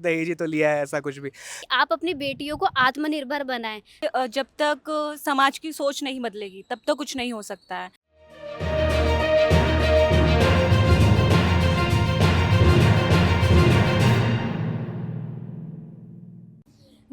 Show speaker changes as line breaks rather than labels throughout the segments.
दहेज ही तो लिया है, ऐसा कुछ भी।
आप अपनी बेटियों को आत्मनिर्भर बनाएं।
जब तक समाज की सोच नहीं बदलेगी तब तक कुछ नहीं हो सकता है।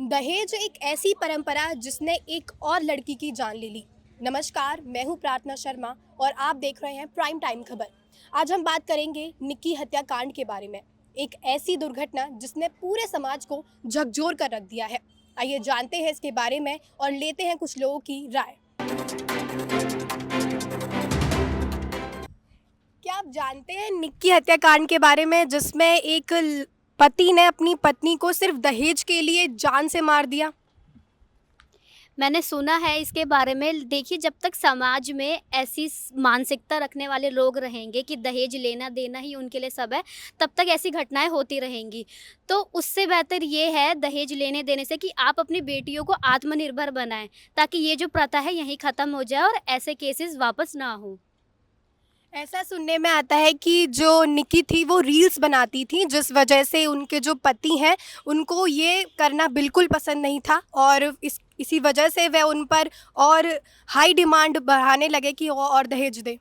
दहेज एक ऐसी परंपरा जिसने एक और लड़की की जान ले ली। नमस्कार, मैं हूं प्रार्थना शर्मा और आप देख रहे हैं प्राइम टाइम खबर। आज हम बात करेंगे निक्की हत्याकांड के बारे में। एक ऐसी दुर्घटना जिसने पूरे समाज को झकझोर कर रख दिया है। आइए जानते हैं इसके बारे में और लेते हैं कुछ लोगों की राय। क्या आप जानते हैं निक्की हत्याकांड के बारे में, जिसमें एक पति ने अपनी पत्नी को सिर्फ दहेज के लिए जान से मार दिया?
मैंने सुना है इसके बारे में। देखिए, जब तक समाज में ऐसी मानसिकता रखने वाले लोग रहेंगे कि दहेज लेना देना ही उनके लिए सब है, तब तक ऐसी घटनाएं होती रहेंगी। तो उससे बेहतर ये है दहेज लेने देने से कि आप अपनी बेटियों को आत्मनिर्भर बनाएं, ताकि ये जो प्रथा है यहीं ख़त्म हो जाए और ऐसे केसेस वापस ना हो।
ऐसा सुनने में आता है कि जो निकी थी वो रील्स बनाती थी, जिस वजह से उनके जो पति हैं उनको ये करना बिल्कुल पसंद नहीं था और इसी वजह से वह उन पर और हाई डिमांड बढ़ाने लगे कि वो और दहेज दे।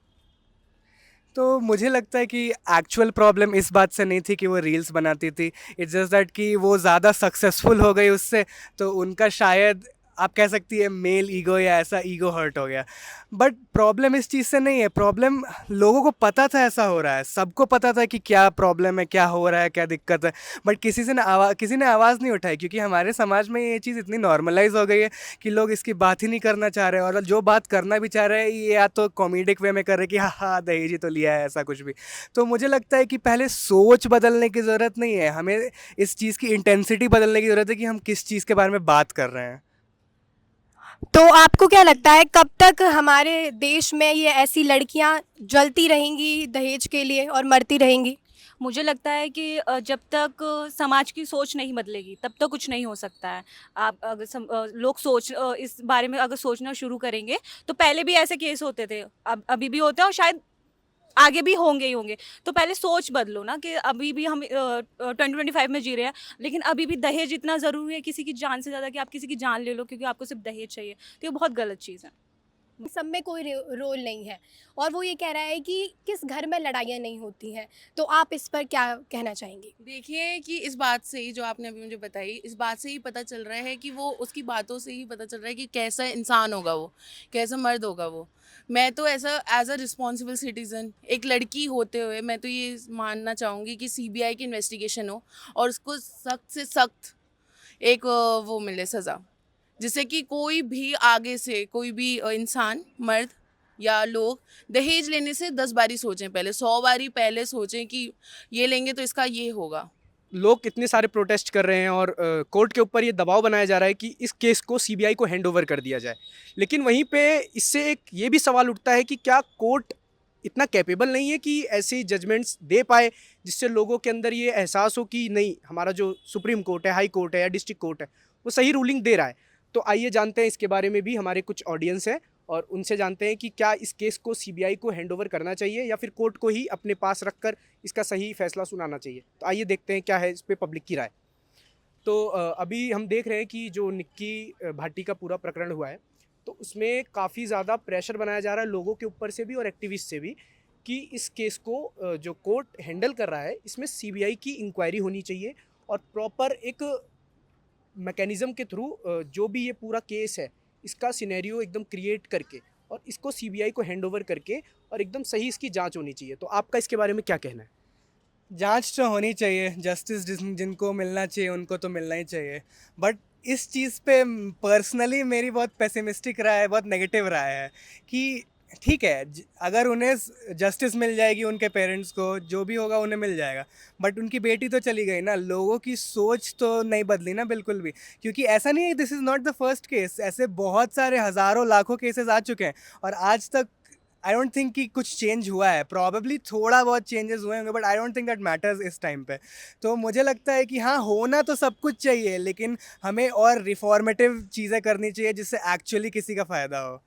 तो मुझे लगता है कि एक्चुअल प्रॉब्लम इस बात से नहीं थी कि वो रील्स बनाती थी। इट्स जस्ट दैट कि वो ज़्यादा सक्सेसफुल हो गई उससे, तो उनका शायद आप कह सकती है मेल ईगो या ऐसा ईगो हर्ट हो गया। बट प्रॉब्लम इस चीज़ से नहीं है, प्रॉब्लम लोगों को पता था ऐसा हो रहा है, सबको पता था कि क्या प्रॉब्लम है, क्या हो रहा है, क्या दिक्कत है। बट किसी ने आवाज़ नहीं उठाई, क्योंकि हमारे समाज में ये चीज़ इतनी नॉर्मलाइज हो गई है कि लोग इसकी बात ही नहीं करना चाह रहे, और जो बात करना भी चाह रहे हैं ये या तो कॉमेडिक वे में कर रहे कि हाँ हाँ दहेज ही तो लिया है, ऐसा कुछ भी। तो मुझे लगता है कि पहले सोच बदलने की ज़रूरत नहीं है, हमें इस चीज़ की इंटेंसिटी बदलने की ज़रूरत है कि हम किस चीज़ के बारे में बात कर रहे हैं।
तो आपको क्या लगता है कब तक हमारे देश में ये ऐसी लड़कियां जलती रहेंगी दहेज के लिए और मरती रहेंगी?
मुझे लगता है कि जब तक समाज की सोच नहीं बदलेगी तब तक कुछ नहीं हो सकता है। आप अगर लोग इस बारे में अगर सोचना शुरू करेंगे तो पहले भी ऐसे केस होते थे, अब अभी भी होते हैं और शायद आगे भी होंगे ही होंगे। तो पहले सोच बदलो ना कि अभी भी हम 2025 में जी रहे हैं, लेकिन अभी भी दहेज इतना ज़रूरी है किसी की जान से ज़्यादा कि आप किसी की जान ले लो क्योंकि आपको सिर्फ दहेज चाहिए, तो ये बहुत गलत चीज़ है।
सब में कोई रोल नहीं है और वो ये कह रहा है कि किस घर में लड़ाइयाँ नहीं होती हैं। तो आप इस पर क्या कहना चाहेंगी?
देखिए कि इस बात से ही जो आपने अभी मुझे बताई, इस बात से ही पता चल रहा है कि वो उसकी बातों से ही पता चल रहा है कि कैसा इंसान होगा वो, कैसा मर्द होगा वो। मैं तो ऐसा एज अ रिस्पॉन्सिबल सिटीज़न एक लड़की होते हुए मैं तो ये मानना चाहूँगी कि सीबीआई की इन्वेस्टिगेशन हो और उसको सख्त से सख्त एक वो मिले सज़ा, जिससे कि कोई भी आगे से कोई भी इंसान, मर्द या लोग दहेज लेने से 10 बारी सोचें, पहले 100 बारी पहले सोचें कि ये लेंगे तो इसका ये होगा।
लोग कितने सारे प्रोटेस्ट कर रहे हैं और कोर्ट के ऊपर ये दबाव बनाया जा रहा है कि इस केस को सीबीआई को हैंड ओवर कर दिया जाए। लेकिन वहीं पे इससे एक ये भी सवाल उठता है कि क्या कोर्ट इतना कैपेबल नहीं है कि ऐसी जजमेंट्स दे पाए जिससे लोगों के अंदर ये एहसास हो कि नहीं, हमारा जो सुप्रीम कोर्ट है, हाई कोर्ट है या डिस्ट्रिक्ट कोर्ट है वो सही रूलिंग दे रहा है। तो आइए जानते हैं इसके बारे में भी, हमारे कुछ ऑडियंस है और उनसे जानते हैं कि क्या इस केस को सीबीआई को हैंडओवर करना चाहिए या फिर कोर्ट को ही अपने पास रखकर इसका सही फैसला सुनाना चाहिए। तो आइए देखते हैं क्या है इस पे पब्लिक की राय। तो अभी हम देख रहे हैं कि जो निक्की भाटी का पूरा प्रकरण हुआ है, तो उसमें काफ़ी ज़्यादा प्रेशर बनाया जा रहा है लोगों के ऊपर से भी और एक्टिविस्ट से भी कि इस केस को जो कोर्ट हैंडल कर रहा है इसमें सीबीआई की इंक्वायरी होनी चाहिए और प्रॉपर एक मैकेनिज़्म के थ्रू जो भी ये पूरा केस है इसका सिनेरियो एकदम क्रिएट करके और इसको सीबीआई को हैंडओवर करके और एकदम सही इसकी जांच होनी चाहिए। तो आपका इसके बारे में क्या कहना है?
जांच तो होनी चाहिए, जस्टिस जिनको मिलना चाहिए उनको तो मिलना ही चाहिए। बट इस चीज़ पे पर्सनली मेरी बहुत पेसिमिस्टिक राय है, बहुत नेगेटिव राय है कि ठीक है, अगर उन्हें जस्टिस मिल जाएगी, उनके पेरेंट्स को जो भी होगा उन्हें मिल जाएगा, बट उनकी बेटी तो चली गई ना। लोगों की सोच तो नहीं बदली ना बिल्कुल भी, क्योंकि ऐसा नहीं है, this is not the first case, ऐसे बहुत सारे हज़ारों लाखों केसेस आ चुके हैं और आज तक आई डोंट थिंक कि कुछ चेंज हुआ है। प्रॉबेबली थोड़ा बहुत चेंजेस हुए होंगे, but I don't think that matters इस टाइम पे। तो मुझे लगता है कि हाँ, होना तो सब कुछ चाहिए, लेकिन हमें और रिफॉर्मेटिव चीज़ें करनी चाहिए जिससे एक्चुअली किसी का फ़ायदा हो।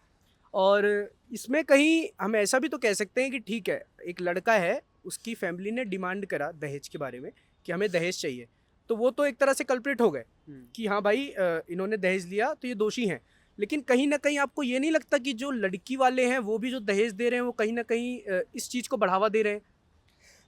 और इसमें कहीं हम ऐसा भी तो कह सकते हैं कि ठीक है, एक लड़का है, उसकी फैमिली ने डिमांड करा दहेज के बारे में कि हमें दहेज चाहिए, तो वो तो एक तरह से कल्प्रिट हो गए कि हाँ भाई इन्होंने दहेज लिया तो ये दोषी हैं। लेकिन कहीं ना कहीं आपको ये नहीं लगता कि जो लड़की वाले हैं वो भी जो दहेज दे रहे हैं वो कहीं ना कहीं इस चीज़ को बढ़ावा दे रहे हैं?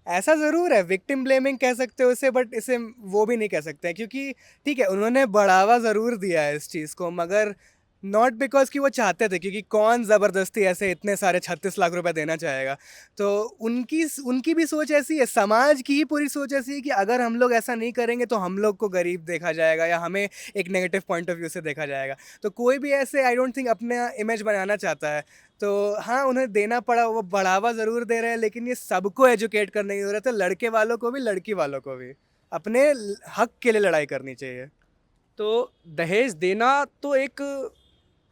ऐसा ज़रूर है, विक्टिम ब्लेमिंग कह सकते हो इसे, बट इसे वो भी नहीं कह सकते हैं, क्योंकि ठीक है उन्होंने बढ़ावा ज़रूर दिया है इस चीज़ को, मगर नॉट बिकॉज कि वो चाहते थे, क्योंकि कौन ज़बरदस्ती ऐसे इतने सारे 36 लाख रुपए देना चाहेगा। तो उनकी उनकी भी सोच ऐसी है, समाज की ही पूरी सोच ऐसी है कि अगर हम लोग ऐसा नहीं करेंगे तो हम लोग को गरीब देखा जाएगा या हमें एक नेगेटिव पॉइंट ऑफ व्यू से देखा जाएगा। तो कोई भी ऐसे आई डोंट थिंक अपना इमेज बनाना चाहता है। तो हाँ, उन्हें देना पड़ा, वो बढ़ावा ज़रूर दे रहे हैं, लेकिन ये सबको एजुकेट करने की ज़रूरत है, लड़के वालों को भी लड़की वालों को भी अपने हक के लिए लड़ाई करनी चाहिए।
तो दहेज देना तो एक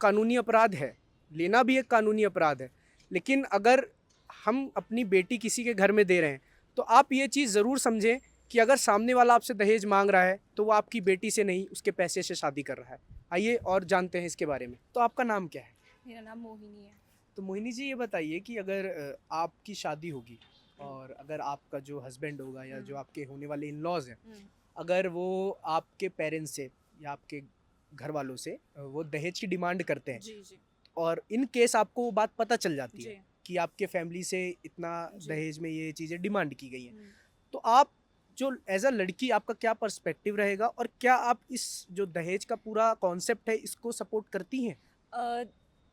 कानूनी अपराध है, लेना भी एक कानूनी अपराध है। लेकिन अगर हम अपनी बेटी किसी के घर में दे रहे हैं तो आप ये चीज़ ज़रूर समझें कि अगर सामने वाला आपसे दहेज मांग रहा है तो वो आपकी बेटी से नहीं, उसके पैसे से शादी कर रहा है। आइए और जानते हैं इसके बारे में। तो आपका नाम क्या है?
मेरा नाम मोहिनी है।
तो मोहिनी जी, ये बताइए कि अगर आपकी शादी होगी और अगर आपका जो हस्बैंड होगा या जो आपके होने वाले इन लॉज हैं, अगर वो आपके पेरेंट्स से या आपके घर वालों से वो दहेज की डिमांड करते हैं,
जी जी
और इन केस आपको वो बात पता चल जाती
जी।
है कि आपके फैमिली से इतना
जी।
दहेज में ये चीज़ें डिमांड की गई हैं,
हम्म।
तो आप जो एज अ लड़की आपका क्या पर्सपेक्टिव रहेगा और क्या आप इस जो दहेज का पूरा कॉन्सेप्ट है इसको सपोर्ट करती हैं?
अ,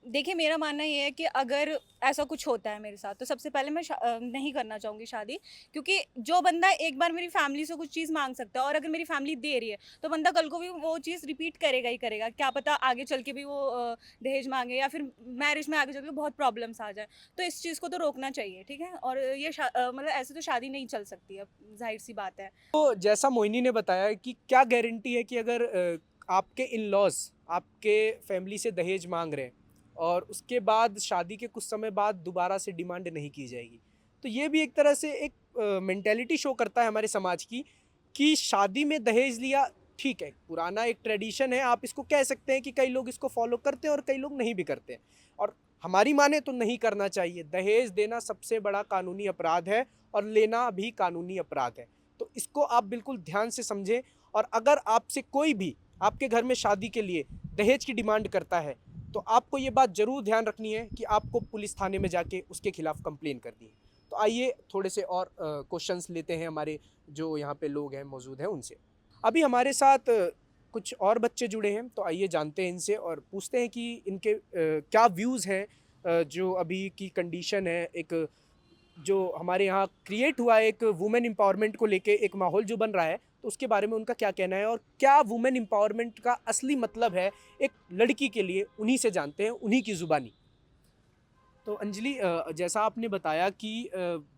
देखिए, मेरा मानना ये है कि अगर ऐसा कुछ होता है मेरे साथ तो सबसे पहले मैं नहीं करना चाहूँगी शादी, क्योंकि जो बंदा एक बार मेरी फैमिली से कुछ चीज़ मांग सकता है और अगर मेरी फैमिली दे रही है तो बंदा कल को भी वो चीज़ रिपीट करेगा ही करेगा। क्या पता आगे चल के भी वो दहेज मांगे या फिर मैरिज में आगे चल के बहुत प्रॉब्लम्स आ जाए। तो इस चीज़ को तो रोकना चाहिए, ठीक है। और ये मतलब ऐसे तो शादी नहीं चल सकती है, जाहिर सी बात है।
तो जैसा मोहिनी ने बताया कि क्या गारंटी है कि अगर आपके इन लॉज आपके फैमिली से दहेज मांग रहे हैं और उसके बाद शादी के कुछ समय बाद दोबारा से डिमांड नहीं की जाएगी, तो ये भी एक तरह से एक मेंटेलिटी शो करता है हमारे समाज की कि शादी में दहेज लिया ठीक है, पुराना एक ट्रेडिशन है, आप इसको कह सकते हैं कि कई लोग इसको फॉलो करते हैं और कई लोग नहीं भी करते हैं। और हमारी माने तो नहीं करना चाहिए। दहेज देना सबसे बड़ा कानूनी अपराध है और लेना भी कानूनी अपराध है। तो इसको आप बिल्कुल ध्यान से समझें। और अगर आपसे कोई भी आपके घर में शादी के लिए दहेज की डिमांड करता है तो आपको ये बात ज़रूर ध्यान रखनी है कि आपको पुलिस थाने में जाके उसके खिलाफ कंप्लेन करनी है। तो आइए थोड़े से और क्वेश्चंस लेते हैं हमारे जो यहाँ पे लोग हैं मौजूद हैं उनसे। अभी हमारे साथ कुछ और बच्चे जुड़े हैं, तो आइए जानते हैं इनसे और पूछते हैं कि इनके क्या व्यूज़ हैं जो अभी की कंडीशन है, एक जो हमारे यहाँ क्रिएट हुआ है एक वुमेन एम्पावरमेंट को लेके एक माहौल जो बन रहा है, तो उसके बारे में उनका क्या कहना है और क्या वुमेन एम्पावरमेंट का असली मतलब है एक लड़की के लिए, उन्हीं से जानते हैं, उन्हीं की ज़ुबानी। तो अंजलि, जैसा आपने बताया कि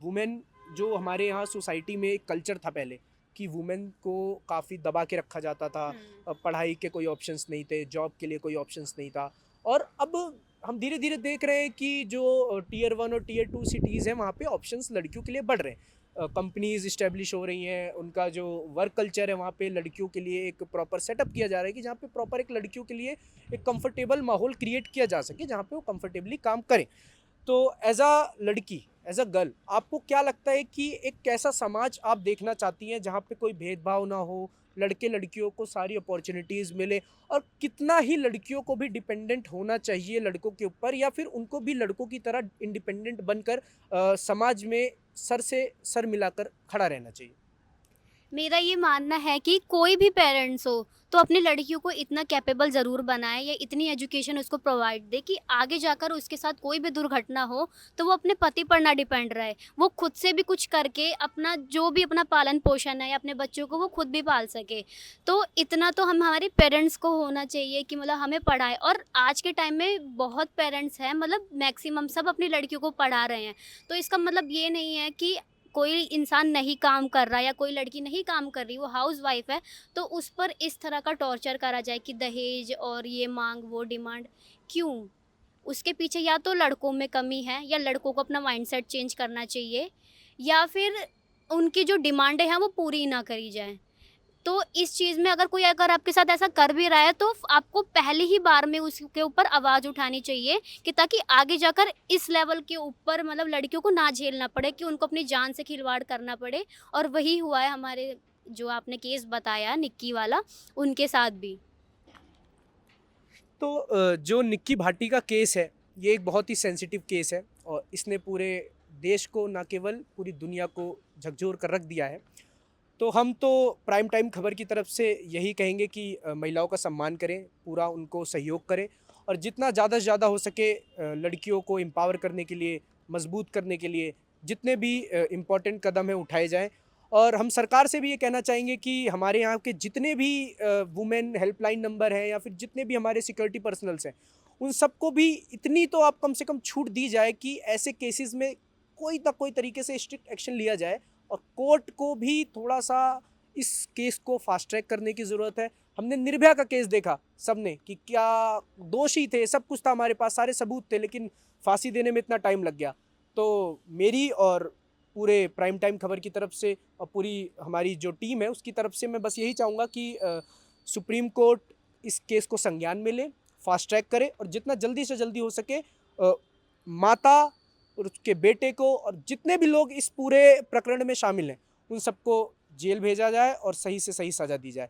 वुमेन जो हमारे यहाँ सोसाइटी में एक कल्चर था पहले कि वुमेन को काफ़ी दबा के रखा जाता था, पढ़ाई के कोई ऑप्शंस नहीं थे, जॉब के लिए कोई ऑप्शंस नहीं था। और अब हम धीरे धीरे देख रहे हैं कि जो टियर 1 और टियर 2 सिटीज़ हैं वहाँ पे ऑप्शंस लड़कियों के लिए बढ़ रहे हैं। कंपनीज इस्टेब्लिश हो रही हैं, उनका जो वर्क कल्चर है वहाँ पे लड़कियों के लिए एक प्रॉपर सेटअप किया जा रहा है कि जहाँ पे प्रॉपर एक लड़कियों के लिए एक कंफर्टेबल माहौल क्रिएट किया जा सके जहाँ पे वो कंफर्टेबली काम करें। तो एज अ लड़की, एज अ गर्ल, आपको क्या लगता है कि एक कैसा समाज आप देखना चाहती हैं जहाँ पे कोई भेदभाव ना हो, लड़के लड़कियों को सारी अपॉर्चुनिटीज़ मिले, और कितना ही लड़कियों को भी डिपेंडेंट होना चाहिए लड़कों के ऊपर, या फिर उनको भी लड़कों की तरह इंडिपेंडेंट बनकर समाज में सर से सर मिलाकर खड़ा रहना चाहिए?
मेरा ये मानना है कि कोई भी पेरेंट्स हो तो अपनी लड़कियों को इतना कैपेबल ज़रूर बनाए या इतनी एजुकेशन उसको प्रोवाइड दे कि आगे जाकर उसके साथ कोई भी दुर्घटना हो तो वो अपने पति पर ना डिपेंड रहे, वो खुद से भी कुछ करके अपना जो भी अपना पालन पोषण है या अपने बच्चों को वो खुद भी पाल सके। तो इतना तो हम हमारे पेरेंट्स को होना चाहिए कि मतलब हमें पढ़ाए। और आज के टाइम में बहुत पेरेंट्स हैं, मतलब मैक्सिमम सब अपनी लड़कियों को पढ़ा रहे हैं। तो इसका मतलब ये नहीं है कि कोई इंसान नहीं काम कर रहा या कोई लड़की नहीं काम कर रही, वो हाउस वाइफ है तो उस पर इस तरह का टॉर्चर करा जाए कि दहेज और ये मांग वो डिमांड क्यों? उसके पीछे या तो लड़कों में कमी है या लड़कों को अपना माइंडसेट चेंज करना चाहिए या फिर उनकी जो डिमांडें हैं वो पूरी ना करी जाए। तो इस चीज़ में अगर आपके साथ ऐसा कर भी रहा है तो आपको पहली ही बार में उसके ऊपर आवाज़ उठानी चाहिए कि ताकि आगे जाकर इस लेवल के ऊपर मतलब लड़कियों को ना झेलना पड़े कि उनको अपनी जान से खिलवाड़ करना पड़े। और वही हुआ है हमारे जो आपने केस बताया निक्की वाला, उनके साथ भी?
तो जो निक्की भाटी का केस है, ये एक बहुत ही सेंसिटिव केस है और इसने पूरे देश को, ना केवल पूरी दुनिया को झकझोर कर रख दिया है। तो हम तो प्राइम टाइम खबर की तरफ से यही कहेंगे कि महिलाओं का सम्मान करें, पूरा उनको सहयोग करें और जितना ज़्यादा से ज़्यादा हो सके लड़कियों को एम्पावर करने के लिए, मजबूत करने के लिए जितने भी इम्पोर्टेंट कदम हैं उठाए जाएँ। और हम सरकार से भी ये कहना चाहेंगे कि हमारे यहाँ के जितने भी वुमेन हेल्पलाइन नंबर हैं या फिर जितने भी हमारे सिक्योरिटी पर्सनल्स हैं, उन सबको भी इतनी तो आप कम से कम छूट दी जाए कि ऐसे केसेस में कोई ना कोई तरीके से स्ट्रिक्ट एक्शन लिया जाए और कोर्ट को भी थोड़ा सा इस केस को फास्ट ट्रैक करने की ज़रूरत है। हमने निर्भया का केस देखा सबने कि क्या दोषी थे, सब कुछ था हमारे पास, सारे सबूत थे, लेकिन फांसी देने में इतना टाइम लग गया। तो मेरी और पूरे प्राइम टाइम खबर की तरफ से और पूरी हमारी जो टीम है उसकी तरफ से मैं बस यही चाहूँगा कि सुप्रीम कोर्ट इस केस को संज्ञान में ले, फास्ट ट्रैक करे और जितना जल्दी से जल्दी हो सके माता और उसके बेटे को और जितने भी लोग इस पूरे प्रकरण में शामिल हैं उन सबको जेल भेजा जाए और सही से सही सज़ा दी जाए।